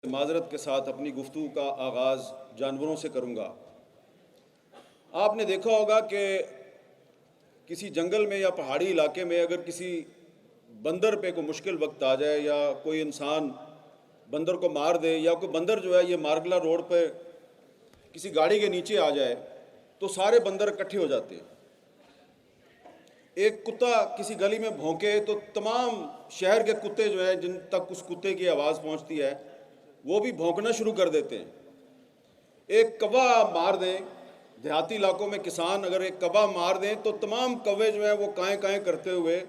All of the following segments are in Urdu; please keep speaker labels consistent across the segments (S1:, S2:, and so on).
S1: معذرت کے ساتھ اپنی گفتگو کا آغاز جانوروں سے کروں گا۔ آپ نے دیکھا ہوگا کہ کسی جنگل میں یا پہاڑی علاقے میں اگر کسی بندر پہ کوئی مشکل وقت آ جائے یا کوئی انسان بندر کو مار دے یا کوئی بندر جو ہے یہ مارگلا روڈ پہ کسی گاڑی کے نیچے آ جائے تو سارے بندر اکٹھے ہو جاتے ہیں۔ ایک کتا کسی گلی میں بھونکے تو تمام شہر کے کتے جو ہیں جن تک اس کتے کی آواز پہنچتی ہے وہ بھی بھونکنا شروع کر دیتے ہیں۔ ایک کوا مار دیں، دیہاتی علاقوں میں کسان اگر ایک کوا مار دیں تو تمام کوے جو ہیں وہ کائیں کائیں کرتے ہوئے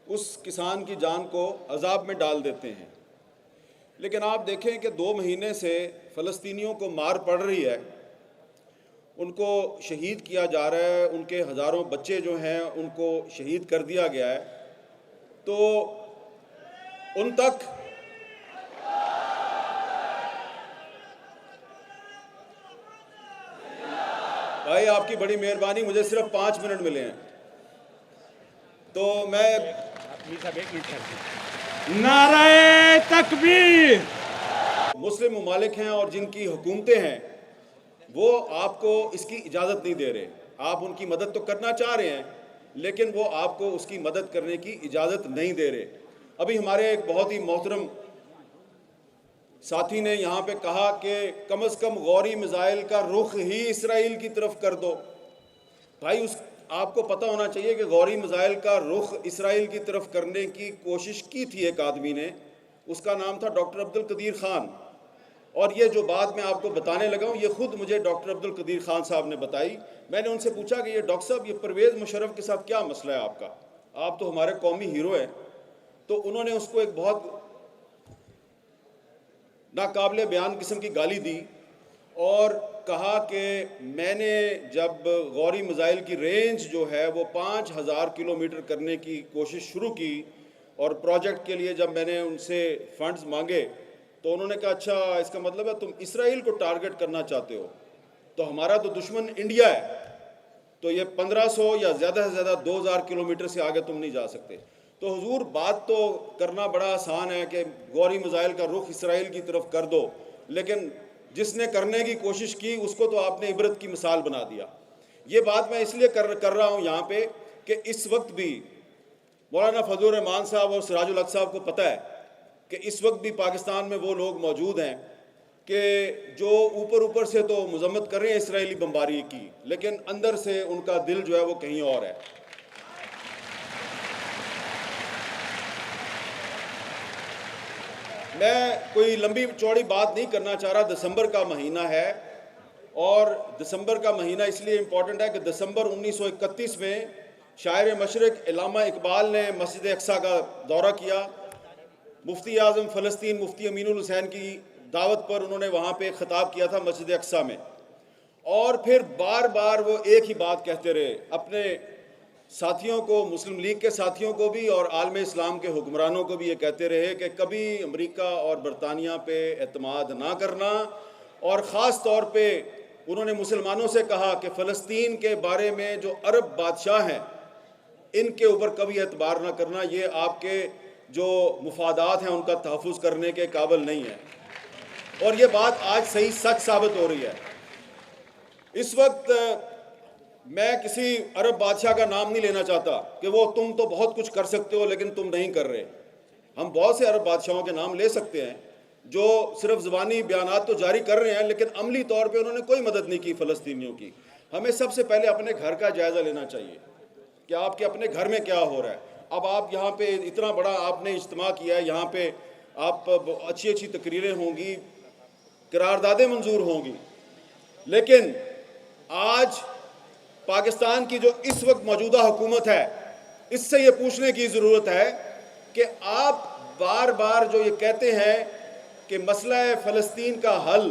S1: اس کسان کی جان کو عذاب میں ڈال دیتے ہیں۔ لیکن آپ دیکھیں کہ 2 مہینے سے فلسطینیوں کو مار پڑ رہی ہے، ان کو شہید کیا جا رہا ہے، ان کے ہزاروں بچے جو ہیں ان کو شہید کر دیا گیا ہے، تو ان تک بھائی آپ کی بڑی مہربانی، مجھے صرف 5 منٹ ملے ہیں تو میں
S2: نعرہ تکبیر۔
S1: مسلم ممالک ہیں اور جن کی حکومتیں ہیں وہ آپ کو اس کی اجازت نہیں دے رہے۔ آپ ان کی مدد تو کرنا چاہ رہے ہیں لیکن وہ آپ کو اس کی مدد کرنے کی اجازت نہیں دے رہے۔ ابھی ہمارے ایک بہت ہی محترم ساتھی نے یہاں پہ کہا کہ کم از کم غوری میزائل کا رخ ہی اسرائیل کی طرف کر دو۔ بھائی آپ کو پتہ ہونا چاہیے کہ غوری میزائل کا رخ اسرائیل کی طرف کرنے کی کوشش کی تھی ایک آدمی نے، اس کا نام تھا ڈاکٹر عبدالقدیر خان، اور یہ جو بات میں آپ کو بتانے لگا ہوں یہ خود مجھے ڈاکٹر عبدالقدیر خان صاحب نے بتائی۔ میں نے ان سے پوچھا کہ یہ ڈاکٹر صاحب یہ پرویز مشرف کے ساتھ کیا مسئلہ ہے آپ کا، آپ تو ہمارے قومی ہیرو ہیں۔ تو انہوں نے اس کو ایک بہت ناقابل بیان قسم کی گالی دی اور کہا کہ میں نے جب غوری میزائل کی رینج جو ہے وہ 5000 کلومیٹر کرنے کی کوشش شروع کی اور پروجیکٹ کے لیے جب میں نے ان سے فنڈز مانگے تو انہوں نے کہا اچھا اس کا مطلب ہے تم اسرائیل کو ٹارگٹ کرنا چاہتے ہو، تو ہمارا تو دشمن انڈیا ہے، تو یہ 1500 یا زیادہ سے زیادہ 2000 کلومیٹر سے آگے تم نہیں جا سکتے۔ تو حضور بات تو کرنا بڑا آسان ہے کہ غوری میزائل کا رخ اسرائیل کی طرف کر دو، لیکن جس نے کرنے کی کوشش کی اس کو تو آپ نے عبرت کی مثال بنا دیا۔ یہ بات میں اس لیے کر رہا ہوں یہاں پہ کہ اس وقت بھی مولانا فضل الرحمان صاحب اور سراج الحق صاحب کو پتہ ہے کہ اس وقت بھی پاکستان میں وہ لوگ موجود ہیں کہ جو اوپر سے تو مذمت کر رہے ہیں اسرائیلی بمباری کی، لیکن اندر سے ان کا دل جو ہے وہ کہیں اور ہے۔ میں کوئی لمبی چوڑی بات نہیں کرنا چاہ رہا، دسمبر کا مہینہ ہے اور دسمبر کا مہینہ اس لیے امپورٹنٹ ہے کہ دسمبر 1931 میں شاعر مشرق علامہ اقبال نے مسجد اقصیٰ کا دورہ کیا۔ مفتی اعظم فلسطین مفتی امین الحسین کی دعوت پر انہوں نے وہاں پہ خطاب کیا تھا مسجد اقصیٰ میں، اور پھر بار بار وہ ایک ہی بات کہتے رہے اپنے ساتھیوں کو، مسلم لیگ کے ساتھیوں کو بھی اور عالم اسلام کے حکمرانوں کو بھی یہ کہتے رہے کہ کبھی امریکہ اور برطانیہ پہ اعتماد نہ کرنا، اور خاص طور پہ انہوں نے مسلمانوں سے کہا کہ فلسطین کے بارے میں جو عرب بادشاہ ہیں ان کے اوپر کبھی اعتبار نہ کرنا، یہ آپ کے جو مفادات ہیں ان کا تحفظ کرنے کے قابل نہیں ہے۔ اور یہ بات آج صحیح سچ ثابت ہو رہی ہے۔ اس وقت میں کسی عرب بادشاہ کا نام نہیں لینا چاہتا کہ وہ تم تو بہت کچھ کر سکتے ہو لیکن تم نہیں کر رہے۔ ہم بہت سے عرب بادشاہوں کے نام لے سکتے ہیں جو صرف زبانی بیانات تو جاری کر رہے ہیں لیکن عملی طور پہ انہوں نے کوئی مدد نہیں کی فلسطینیوں کی۔ ہمیں سب سے پہلے اپنے گھر کا جائزہ لینا چاہیے کہ آپ کے اپنے گھر میں کیا ہو رہا ہے۔ اب آپ یہاں پہ اتنا بڑا آپ نے اجتماع کیا ہے، یہاں پہ آپ اچھی اچھی تقریریں ہوں گی، قراردادیں منظور ہوں گی، لیکن آج پاکستان کی جو اس وقت موجودہ حکومت ہے اس سے یہ پوچھنے کی ضرورت ہے کہ آپ بار بار جو یہ کہتے ہیں کہ مسئلہ فلسطین کا حل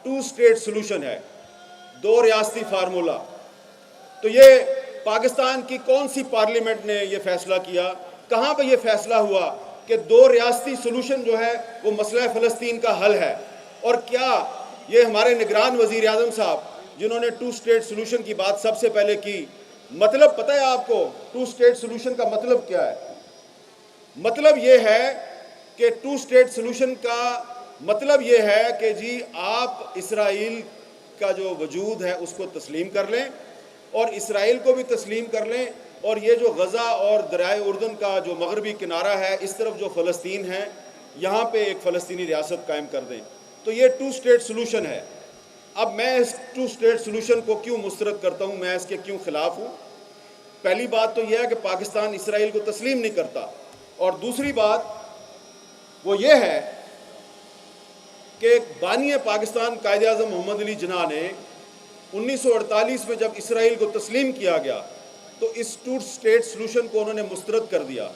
S1: 2 اسٹیٹ سلوشن ہے، 2 ریاستی فارمولہ، تو یہ پاکستان کی کون سی پارلیمنٹ نے یہ فیصلہ کیا؟ کہاں پہ یہ فیصلہ ہوا کہ 2 ریاستی سلوشن جو ہے وہ مسئلہ فلسطین کا حل ہے؟ اور کیا یہ ہمارے نگران وزیر اعظم صاحب جنہوں نے 2 اسٹیٹ سلوشن کی بات سب سے پہلے کی، مطلب پتہ ہے آپ کو 2 اسٹیٹ سلوشن کا مطلب کیا ہے؟ مطلب یہ ہے کہ 2 اسٹیٹ سلوشن کا مطلب یہ ہے کہ جی آپ اسرائیل کا جو وجود ہے اس کو تسلیم کر لیں اور اسرائیل کو بھی تسلیم کر لیں، اور یہ جو غزہ اور دریائے اردن کا جو مغربی کنارہ ہے اس طرف جو فلسطین ہے یہاں پہ ایک فلسطینی ریاست قائم کر دیں۔ تو یہ 2 اسٹیٹ سلوشن ہے۔ اب میں اس 2 اسٹیٹ سلوشن کو کیوں مسترد کرتا ہوں، میں اس کے کیوں خلاف ہوں؟ پہلی بات تو یہ ہے کہ پاکستان اسرائیل کو تسلیم نہیں کرتا، اور دوسری بات وہ یہ ہے کہ بانی پاکستان قائد اعظم محمد علی جناح نے 1948 میں جب اسرائیل کو تسلیم کیا گیا تو اس 2 اسٹیٹ سلوشن کو انہوں نے مسترد کر دیا۔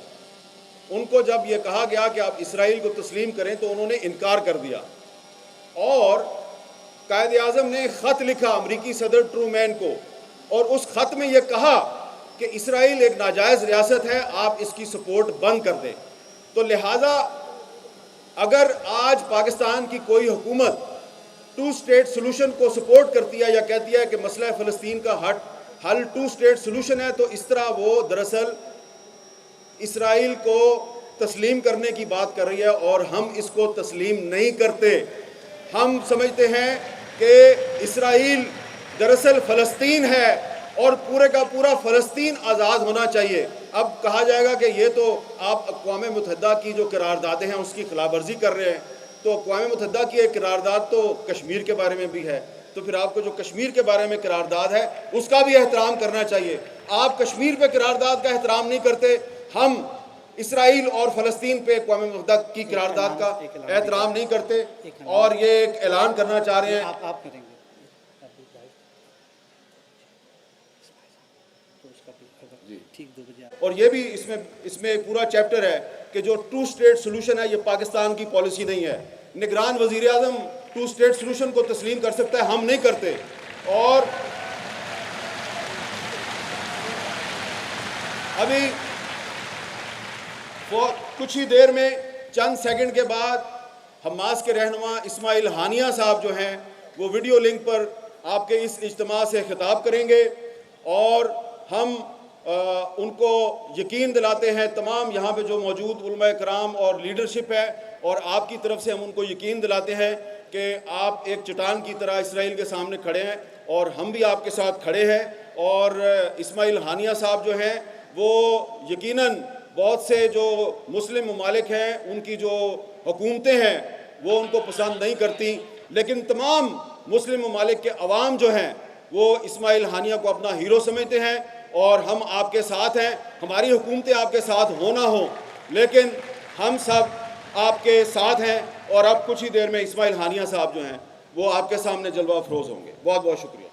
S1: ان کو جب یہ کہا گیا کہ آپ اسرائیل کو تسلیم کریں تو انہوں نے انکار کر دیا، اور قائد اعظم نے خط لکھا امریکی صدر ٹرومین کو، اور اس خط میں یہ کہا کہ اسرائیل ایک ناجائز ریاست ہے، آپ اس کی سپورٹ بند کر دیں۔ تو لہٰذا اگر آج پاکستان کی کوئی حکومت 2 اسٹیٹ سلوشن کو سپورٹ کرتی ہے یا کہتی ہے کہ مسئلہ فلسطین کا حل 2 اسٹیٹ سلوشن ہے، تو اس طرح وہ دراصل اسرائیل کو تسلیم کرنے کی بات کر رہی ہے، اور ہم اس کو تسلیم نہیں کرتے۔ ہم سمجھتے ہیں کہ اسرائیل دراصل فلسطین ہے اور پورے کا پورا فلسطین آزاد ہونا چاہیے۔ اب کہا جائے گا کہ یہ تو آپ اقوام متحدہ کی جو قراردادیں ہیں اس کی خلاف ورزی کر رہے ہیں، تو اقوام متحدہ کی ایک قرارداد تو کشمیر کے بارے میں بھی ہے، تو پھر آپ کو جو کشمیر کے بارے میں قرارداد ہے اس کا بھی احترام کرنا چاہیے۔ آپ کشمیر پہ قرارداد کا احترام نہیں کرتے، ہم اسرائیل اور فلسطین پہ اقوام متحدہ کی قرارداد کا احترام نہیں کرتے، اور یہ ایک اعلان کرنا چاہ رہے ہیں۔
S3: آپ کریں گے ٹھیک 2 بجے،
S1: اور یہ بھی اس میں ایک پورا چیپٹر ہے کہ جو 2 اسٹیٹ سلوشن ہے یہ پاکستان کی پالیسی نہیں ہے۔ نگران وزیر اعظم 2 اسٹیٹ سلوشن کو تسلیم کر سکتا ہے، ہم نہیں کرتے۔ اور ابھی کچھ ہی دیر میں چند سیکنڈ کے بعد حماس کے رہنما اسماعیل ہانیہ صاحب جو ہیں وہ ویڈیو لنک پر آپ کے اس اجتماع سے خطاب کریں گے، اور ہم ان کو یقین دلاتے ہیں، تمام یہاں پہ جو موجود علماء کرام اور لیڈرشپ ہے، اور آپ کی طرف سے ہم ان کو یقین دلاتے ہیں کہ آپ ایک چٹان کی طرح اسرائیل کے سامنے کھڑے ہیں، اور ہم بھی آپ کے ساتھ کھڑے ہیں۔ اور اسماعیل ہانیہ صاحب جو ہیں وہ یقیناً بہت سے جو مسلم ممالک ہیں ان کی جو حکومتیں ہیں وہ ان کو پسند نہیں کرتی، لیکن تمام مسلم ممالک کے عوام جو ہیں وہ اسماعیل ہانیہ کو اپنا ہیرو سمجھتے ہیں، اور ہم آپ کے ساتھ ہیں۔ ہماری حکومتیں آپ کے ساتھ ہو نہ ہوں، لیکن ہم سب آپ کے ساتھ ہیں، اور اب کچھ ہی دیر میں اسماعیل ہانیہ صاحب جو ہیں وہ آپ کے سامنے جلوہ افروز ہوں گے۔ بہت بہت شکریہ۔